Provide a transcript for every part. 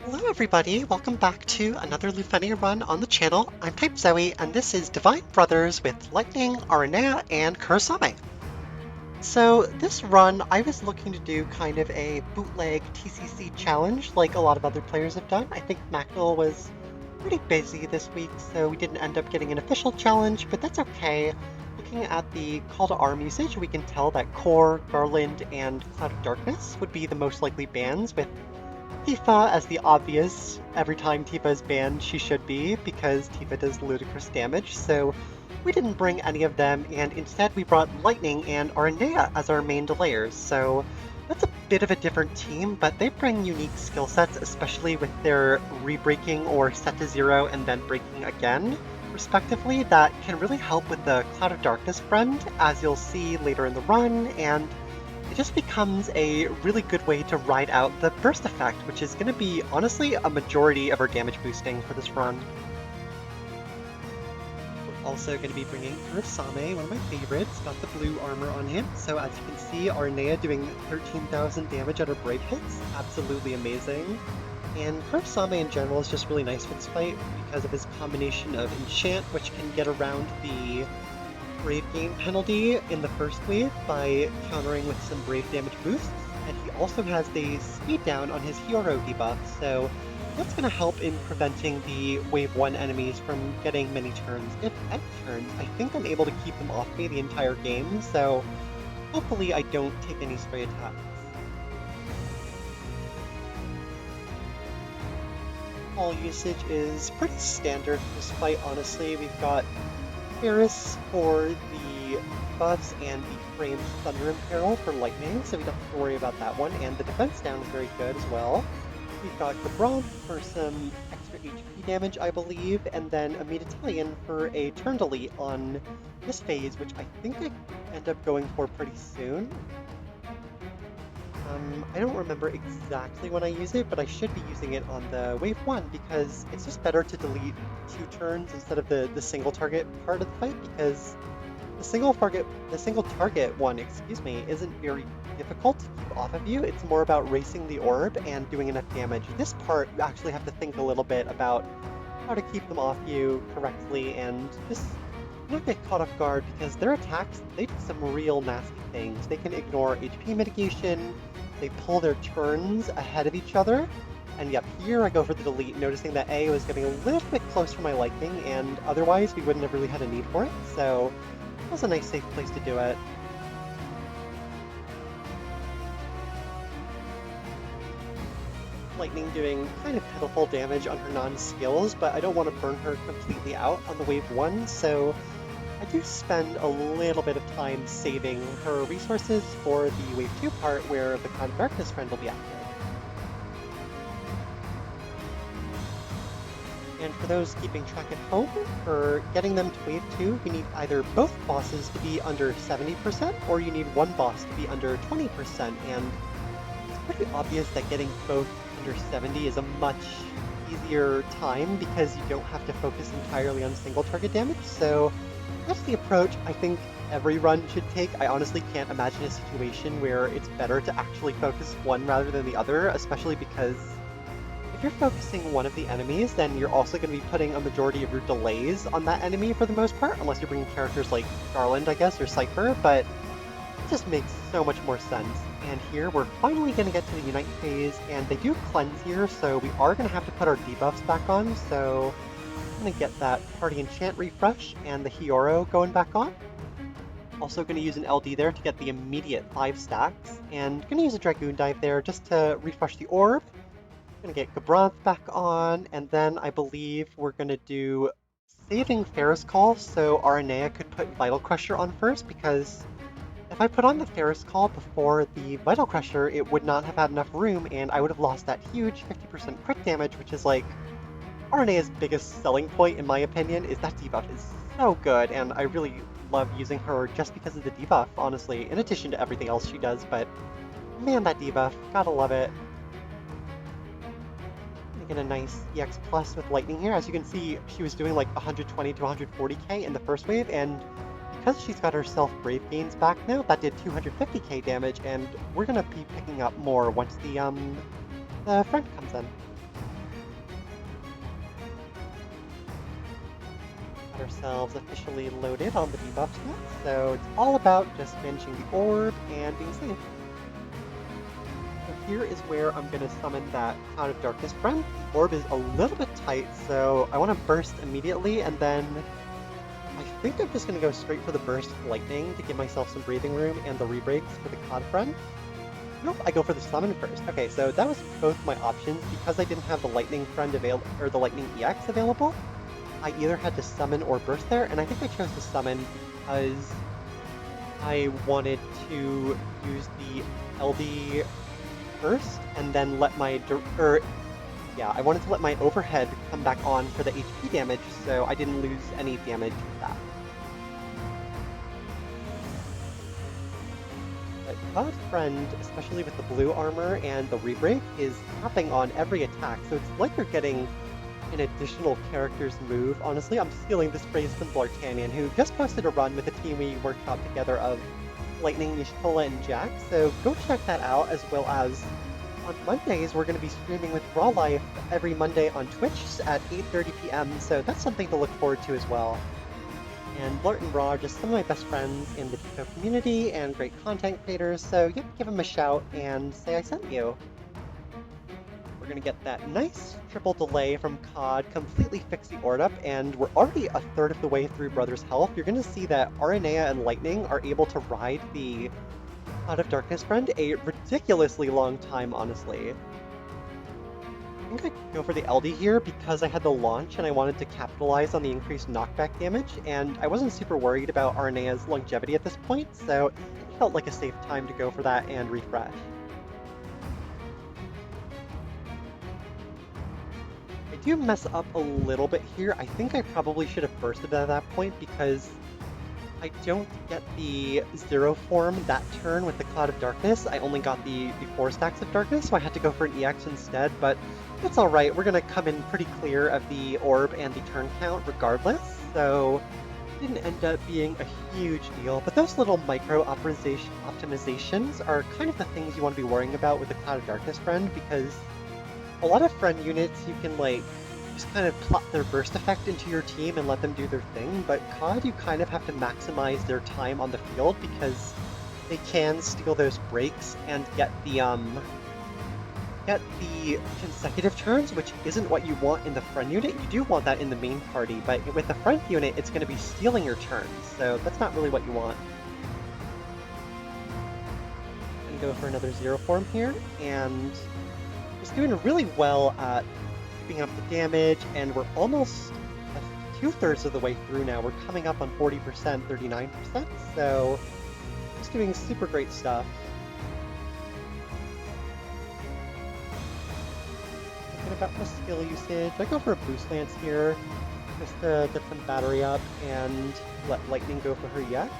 Hello everybody, welcome back to another Lufenia run on the channel. I'm Type Zoey, and this is Divine Brothers with Lightning, Aranea, and Kurasame. So this run, I was looking to do kind of a bootleg TCC challenge like a lot of other players have done. I think Macnil was pretty busy this week, so we didn't end up getting an official challenge, but that's okay. Looking at the Call to Arm usage, we can tell that Core, Garland, and Cloud of Darkness would be the most likely bans, with Tifa as the obvious. Every time Tifa is banned, she should be, because Tifa does ludicrous damage, so we didn't bring any of them, and instead we brought Lightning and Aranea as our main delayers, so that's a bit of a different team, but they bring unique skill sets, especially with their re-breaking or set to zero and then breaking again, respectively, that can really help with the Cloud of Darkness friend, as you'll see later in the run, and it just becomes a really good way to ride out the burst effect, which is going to be, honestly, a majority of our damage boosting for this run. We're also going to be bringing Kurasame, one of my favorites, got the blue armor on him, so as you can see, Aranea doing 13,000 damage at her brave hits, absolutely amazing. And Kurasame in general is just really nice for this fight because of his combination of enchant, which can get around the Brave gain penalty in the first wave by countering with some Brave damage boosts, and he also has the speed down on his hero debuff, so that's going to help in preventing the wave 1 enemies from getting many turns. If any turns, I think I'm able to keep them off me the entire game, so hopefully I don't take any stray attacks. All usage is pretty standard for this fight, honestly. We've got Paris for the buffs and the framed Thunder Imperil for Lightning, so we don't have to worry about that one, and the defense down is very good as well. We've got Blart for some extra HP damage, I believe, and then a Meditalion for a turn delete on this phase, which I think I end up going for pretty soon. I don't remember exactly when I use it, but I should be using it on the wave 1 because it's just better to delete 2 turns instead of the single target part of the fight, because the single target one, isn't very difficult to keep off of you. It's more about racing the orb and doing enough damage. This part, you actually have to think a little bit about how to keep them off you correctly and just not get caught off guard, because their attacks, they do some real nasty things. They can ignore HP mitigation, they pull their turns ahead of each other, and yep, here I go for the delete, noticing that A was getting a little bit close for my liking, and otherwise we wouldn't have really had a need for it, so it was a nice safe place to do it. Lightning doing kind of pitiful damage on her non-skills, but I don't want to burn her completely out on the wave 1, so I do spend a little bit of time saving her resources for the wave 2 part where the Cloud of Darkness friend will be active. And for those keeping track at home, for getting them to wave 2, you need either both bosses to be under 70%, or you need one boss to be under 20%, and it's pretty obvious that getting both under 70 is a much easier time because you don't have to focus entirely on single target damage, so that's the approach I think every run should take. I honestly can't imagine a situation where it's better to actually focus one rather than the other, especially because if you're focusing one of the enemies, then you're also going to be putting a majority of your delays on that enemy for the most part, unless you're bringing characters like Garland, I guess, or Cypher, but it just makes so much more sense. And here we're finally going to get to the Unite phase, and they do cleanse here, so we are going to have to put our debuffs back on, so I'm going to get that Party Enchant refresh and the Hiyoro going back on. Also going to use an LD there to get the immediate 5 stacks, and going to use a Dragoon Dive there just to refresh the orb. Going to get Gabranth back on, and then I believe we're going to do Saving Ferris Call, so Aranea could put Vital Crusher on first, because if I put on the Ferris Call before the Vital Crusher, it would not have had enough room, and I would have lost that huge 50% crit damage, which is like Aranea's biggest selling point, in my opinion, is that debuff is so good, and I really love using her just because of the debuff, honestly, in addition to everything else she does, but man, that debuff, gotta love it. Get a nice EX plus with Lightning here. As you can see, she was doing like 120 to 140k in the first wave, and because she's got herself Brave gains back now, that did 250k damage, and we're gonna be picking up more once the friend comes in. ourselves officially loaded on the debuff set, so it's all about just managing the orb and being safe. So here is where I'm going to summon that Cloud of Darkness friend. The orb is a little bit tight, so I want to burst immediately, and then I think I'm just going to go straight for the burst lightning to give myself some breathing room and the rebreaks for the Cod friend. Nope, I go for the summon first. Okay, so that was both my options. Because I didn't have the lightning friend or the lightning EX available, I either had to summon or burst there, and I think I chose to summon because I wanted to use the LD first and then let my I wanted to let my overhead come back on for the HP damage, so I didn't lose any damage with that. But Cloud Friend, especially with the blue armor and the rebreak, is tapping on every attack, so it's like you're getting an additional character's move. Honestly, I'm stealing this phrase from Blartanian, who just posted a run with a team we workshopped together of Lightning, Nishikola, and Jack, so go check that out, as well as on Mondays, we're going to be streaming with Raw Life every Monday on Twitch at 8:30 p.m., so that's something to look forward to as well. And Blart and Raw are just some of my best friends in the DFFOO community and great content creators, so yep, give them a shout and say I sent you. We're going to get that nice triple delay from COD, completely fix the orb up, and we're already a third of the way through Brother's Health. You're going to see that Aranea and Lightning are able to ride the Cloud of Darkness friend a ridiculously long time, honestly. I think I could go for the LD here because I had the launch and I wanted to capitalize on the increased knockback damage, and I wasn't super worried about Aranea's longevity at this point, so it felt like a safe time to go for that and refresh. I do mess up a little bit here. I think I probably should have bursted at that point because I don't get the zero form that turn with the Cloud of Darkness. I only got the 4 stacks of darkness, so I had to go for an EX instead, but it's alright. We're going to come in pretty clear of the orb and the turn count regardless, so it didn't end up being a huge deal. But those little micro optimizations are kind of the things you want to be worrying about with the Cloud of Darkness friend, because a lot of friend units you can just kind of plot their burst effect into your team and let them do their thing, but COD you kind of have to maximize their time on the field because they can steal those breaks and get the consecutive turns, which isn't what you want in the friend unit. You do want that in the main party, but with the friend unit it's going to be stealing your turns, so that's not really what you want. I'm going to go for another zero form here, and just doing really well at keeping up the damage, and we're almost 2/3 of the way through now. We're coming up on 40%, 39%, so just doing super great stuff. Thinking about my skill usage, I go for a boost lance here, just to get some battery up and let Lightning go for her EX.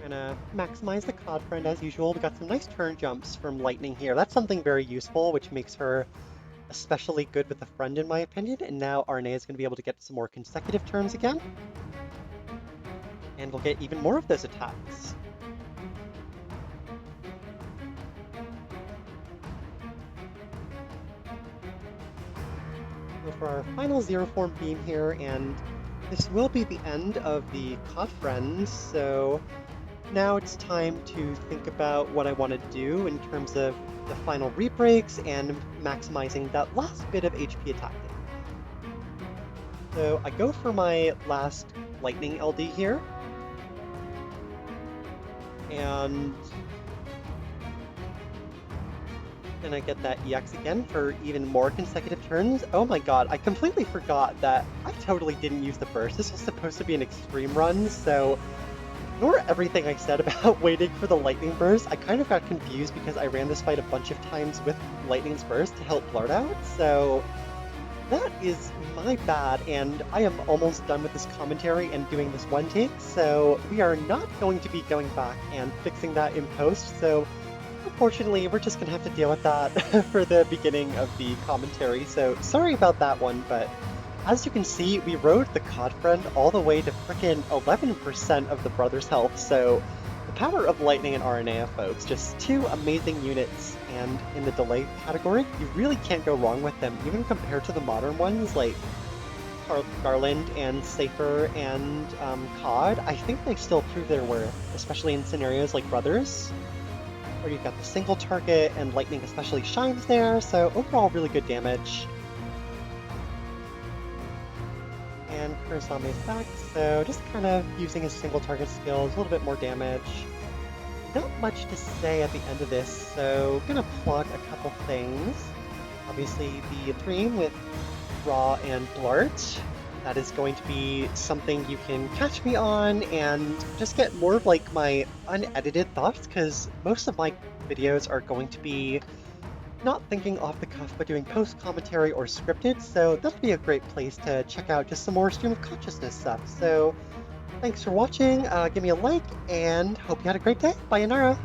Gonna maximize the COD friend as usual. We got some nice turn jumps from Lightning here. That's something very useful, which makes her especially good with the friend in my opinion. And now Aranea is going to be able to get some more consecutive turns again. And we'll get even more of those attacks. Go for our final zero form beam here, and this will be the end of the COD friends, so now it's time to think about what I want to do in terms of the final rebreaks and maximizing that last bit of HP attacking. So I go for my last Lightning LD here, and then I get that EX again for even more consecutive turns. Oh my god, I completely forgot that I totally didn't use the burst. This was supposed to be an extreme run, so ignore everything I said about waiting for the Lightning Burst. I kind of got confused because I ran this fight a bunch of times with Lightning's Burst to help Blart out, so that is my bad, and I am almost done with this commentary and doing this one take, so we are not going to be going back and fixing that in post, so unfortunately we're just going to have to deal with that for the beginning of the commentary, so sorry about that one, but as you can see, we rode the COD friend all the way to frickin' 11% of the Brother's health, so the power of Lightning and Aranea, folks. Just two amazing units and in the delay category, you really can't go wrong with them, even compared to the modern ones like Garland and Safer and COD. I think they still prove their worth, especially in scenarios like Brothers, where you've got the single target and lightning especially shines there, so overall really good damage. And Kurasame is back, so just kind of using his single target skills, a little bit more damage. Not much to say at the end of this, so gonna plug a couple things. Obviously the stream with Raw and Blart. That is going to be something you can catch me on and just get more of like my unedited thoughts, because most of my videos are going to be not thinking off the cuff, but doing post-commentary or scripted, so that'll be a great place to check out just some more stream of consciousness stuff. So thanks for watching, give me a like, and hope you had a great day. Bye, Yanara!